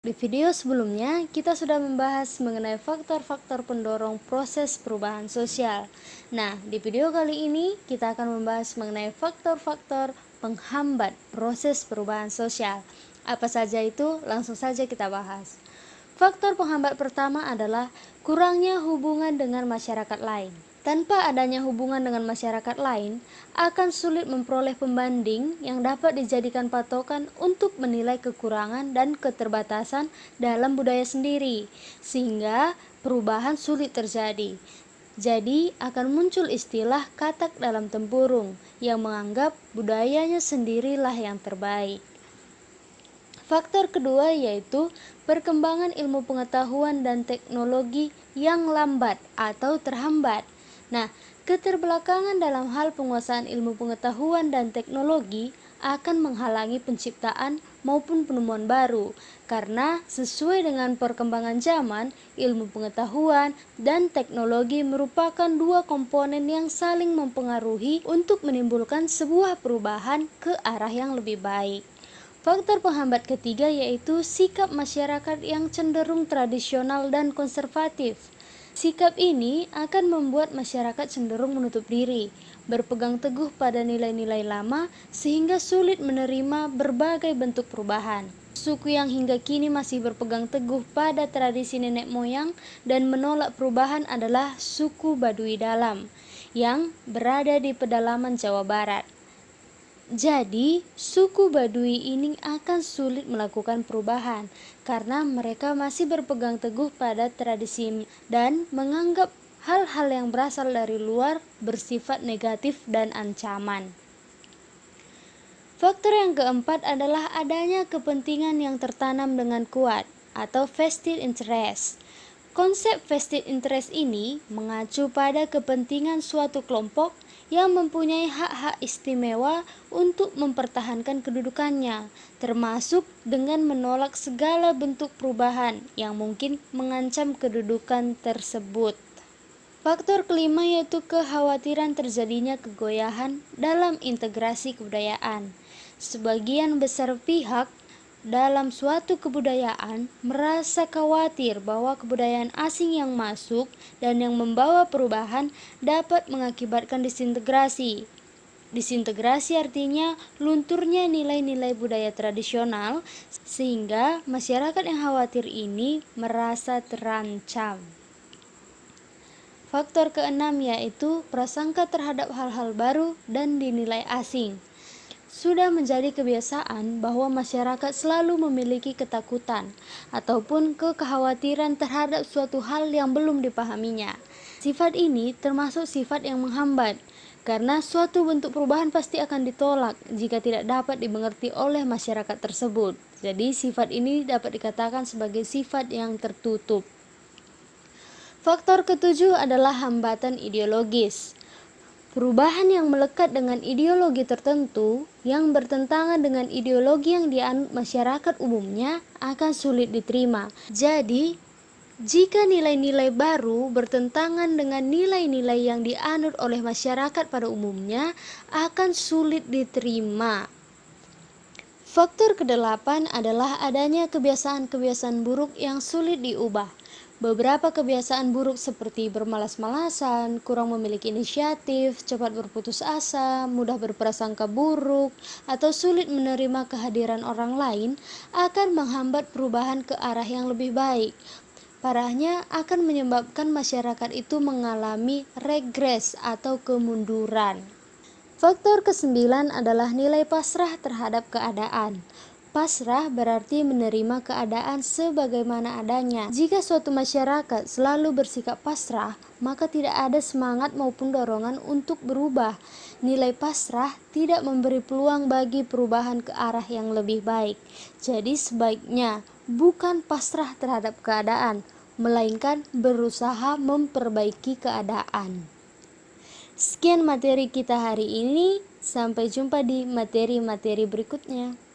Di video sebelumnya, kita sudah membahas mengenai faktor-faktor pendorong proses perubahan sosial. Nah, di video kali ini kita akan membahas mengenai faktor-faktor penghambat proses perubahan sosial. Apa saja itu? Langsung saja kita bahas. Faktor penghambat pertama adalah kurangnya hubungan dengan masyarakat lain. Tanpa adanya hubungan dengan masyarakat lain, akan sulit memperoleh pembanding yang dapat dijadikan patokan untuk menilai kekurangan dan keterbatasan dalam budaya sendiri, sehingga perubahan sulit terjadi. Jadi, akan muncul istilah katak dalam tempurung yang menganggap budayanya sendirilah yang terbaik. Faktor kedua yaitu perkembangan ilmu pengetahuan dan teknologi yang lambat atau terhambat. Nah, keterbelakangan dalam hal penguasaan ilmu pengetahuan dan teknologi akan menghalangi penciptaan maupun penemuan baru, karena sesuai dengan perkembangan zaman, ilmu pengetahuan dan teknologi merupakan dua komponen yang saling mempengaruhi untuk menimbulkan sebuah perubahan ke arah yang lebih baik. Faktor penghambat ketiga yaitu sikap masyarakat yang cenderung tradisional dan konservatif. Sikap ini akan membuat masyarakat cenderung menutup diri, berpegang teguh pada nilai-nilai lama sehingga sulit menerima berbagai bentuk perubahan. Suku yang hingga kini masih berpegang teguh pada tradisi nenek moyang dan menolak perubahan adalah suku Baduy Dalam yang berada di pedalaman Jawa Barat. Jadi, suku Baduy ini akan sulit melakukan perubahan karena mereka masih berpegang teguh pada tradisi dan menganggap hal-hal yang berasal dari luar bersifat negatif dan ancaman. Faktor yang keempat adalah adanya kepentingan yang tertanam dengan kuat atau vested interest. Konsep vested interest ini mengacu pada kepentingan suatu kelompok yang mempunyai hak-hak istimewa untuk mempertahankan kedudukannya, termasuk dengan menolak segala bentuk perubahan yang mungkin mengancam kedudukan tersebut. Faktor kelima yaitu kekhawatiran terjadinya kegoyahan dalam integrasi kebudayaan. Sebagian besar pihak dalam suatu kebudayaan merasa khawatir bahwa kebudayaan asing yang masuk dan yang membawa perubahan dapat mengakibatkan disintegrasi. Disintegrasi artinya lunturnya nilai-nilai budaya tradisional, sehingga masyarakat yang khawatir ini merasa terancam. Faktor keenam yaitu prasangka terhadap hal-hal baru dan dinilai asing. Sudah menjadi kebiasaan bahwa masyarakat selalu memiliki ketakutan ataupun kekhawatiran terhadap suatu hal yang belum dipahaminya. Sifat ini termasuk sifat yang menghambat, karena suatu bentuk perubahan pasti akan ditolak jika tidak dapat dimengerti oleh masyarakat tersebut. Jadi sifat ini dapat dikatakan sebagai sifat yang tertutup. Faktor ketujuh adalah hambatan ideologis. Perubahan yang melekat dengan ideologi tertentu yang bertentangan dengan ideologi yang dianut masyarakat umumnya akan sulit diterima. Jadi, jika nilai-nilai baru bertentangan dengan nilai-nilai yang dianut oleh masyarakat pada umumnya akan sulit diterima. Faktor kedelapan adalah adanya kebiasaan-kebiasaan buruk yang sulit diubah. Beberapa kebiasaan buruk seperti bermalas-malasan, kurang memiliki inisiatif, cepat berputus asa, mudah berprasangka buruk, atau sulit menerima kehadiran orang lain akan menghambat perubahan ke arah yang lebih baik. Parahnya akan menyebabkan masyarakat itu mengalami regres atau kemunduran. Faktor kesembilan adalah nilai pasrah terhadap keadaan. Pasrah berarti menerima keadaan sebagaimana adanya. Jika suatu masyarakat selalu bersikap pasrah, maka tidak ada semangat maupun dorongan untuk berubah. Nilai pasrah tidak memberi peluang bagi perubahan ke arah yang lebih baik. Jadi sebaiknya bukan pasrah terhadap keadaan, melainkan berusaha memperbaiki keadaan. Sekian materi kita hari ini, sampai jumpa di materi-materi berikutnya.